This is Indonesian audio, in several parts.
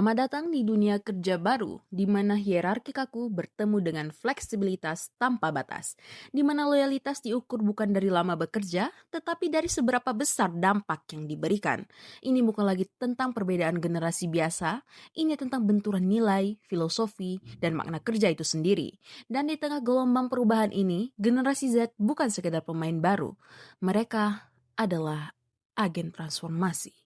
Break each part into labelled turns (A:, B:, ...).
A: Selamat datang di dunia kerja baru, di mana hierarki kaku bertemu dengan fleksibilitas tanpa batas, di mana loyalitas diukur bukan dari lama bekerja, tetapi dari seberapa besar dampak yang diberikan. Ini bukan lagi tentang perbedaan generasi biasa, ini tentang benturan nilai, filosofi, dan makna kerja itu sendiri. Dan di tengah gelombang perubahan ini, generasi Z bukan sekedar pemain baru, mereka adalah agen transformasi.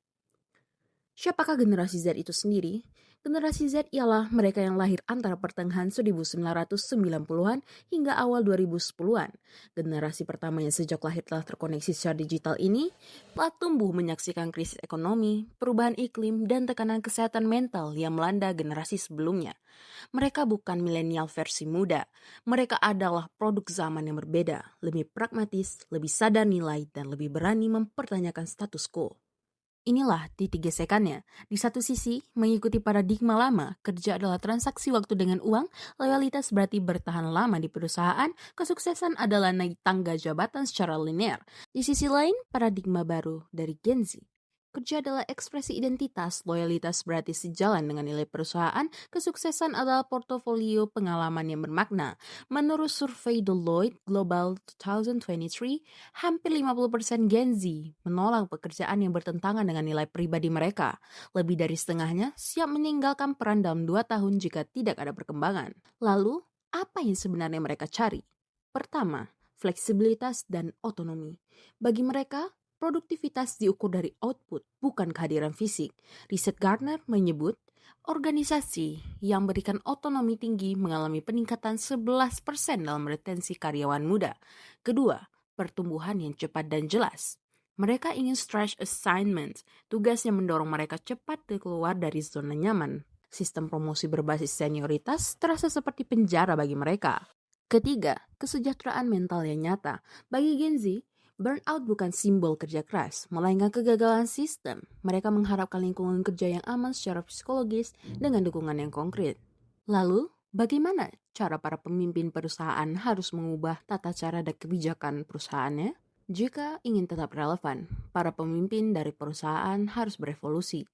A: Siapakah generasi Z itu sendiri? Generasi Z ialah mereka yang lahir antara pertengahan 1990-an hingga awal 2010-an. Generasi pertama yang sejak lahir telah terkoneksi secara digital ini telah tumbuh menyaksikan krisis ekonomi, perubahan iklim, dan tekanan kesehatan mental yang melanda generasi sebelumnya. Mereka bukan milenial versi muda. Mereka adalah produk zaman yang berbeda, lebih pragmatis, lebih sadar nilai, dan lebih berani mempertanyakan status quo. Inilah titik gesekannya. Di satu sisi, mengikuti paradigma lama, kerja adalah transaksi waktu dengan uang, loyalitas berarti bertahan lama di perusahaan, kesuksesan adalah naik tangga jabatan secara linear. Di sisi lain, paradigma baru dari Gen Z. Kerja adalah ekspresi identitas, loyalitas berarti sejalan dengan nilai perusahaan, kesuksesan adalah portofolio pengalaman yang bermakna. Menurut survei Deloitte Global 2023, hampir 50% Gen Z menolak pekerjaan yang bertentangan dengan nilai pribadi mereka. Lebih dari setengahnya siap meninggalkan peran dalam 2 tahun jika tidak ada perkembangan. Lalu, apa yang sebenarnya mereka cari? Pertama, fleksibilitas dan otonomi. Bagi mereka, produktivitas diukur dari output, bukan kehadiran fisik. Riset Gartner menyebut, organisasi yang berikan otonomi tinggi mengalami peningkatan 11% dalam retensi karyawan muda. Kedua, pertumbuhan yang cepat dan jelas. Mereka ingin stretch assignment, tugas yang mendorong mereka cepat keluar dari zona nyaman. Sistem promosi berbasis senioritas terasa seperti penjara bagi mereka. Ketiga, kesejahteraan mental yang nyata. Bagi Gen Z, burnout bukan simbol kerja keras, melainkan kegagalan sistem. Mereka mengharapkan lingkungan kerja yang aman secara psikologis dengan dukungan yang konkret. Lalu, bagaimana cara para pemimpin perusahaan harus mengubah tata cara dan kebijakan perusahaannya? Jika ingin tetap relevan, para pemimpin dari perusahaan harus berevolusi.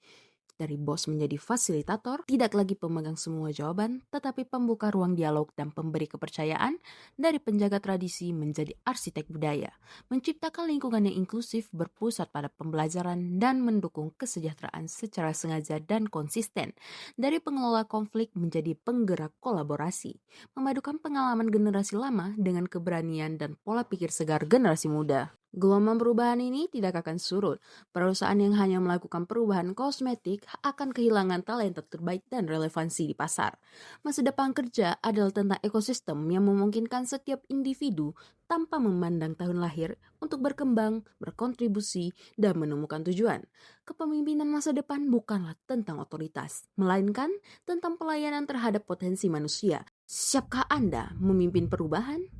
A: Dari bos menjadi fasilitator, tidak lagi pemegang semua jawaban, tetapi pembuka ruang dialog dan pemberi kepercayaan, dari penjaga tradisi menjadi arsitek budaya, menciptakan lingkungan yang inklusif berpusat pada pembelajaran dan mendukung kesejahteraan secara sengaja dan konsisten, dari pengelola konflik menjadi penggerak kolaborasi, memadukan pengalaman generasi lama dengan keberanian dan pola pikir segar generasi muda. Gelombang perubahan ini tidak akan surut. Perusahaan yang hanya melakukan perubahan kosmetik akan kehilangan talenta terbaik dan relevansi di pasar. Masa depan kerja adalah tentang ekosistem yang memungkinkan setiap individu tanpa memandang tahun lahir untuk berkembang, berkontribusi, dan menemukan tujuan. Kepemimpinan masa depan bukanlah tentang otoritas, melainkan tentang pelayanan terhadap potensi manusia. Siapkah Anda memimpin perubahan?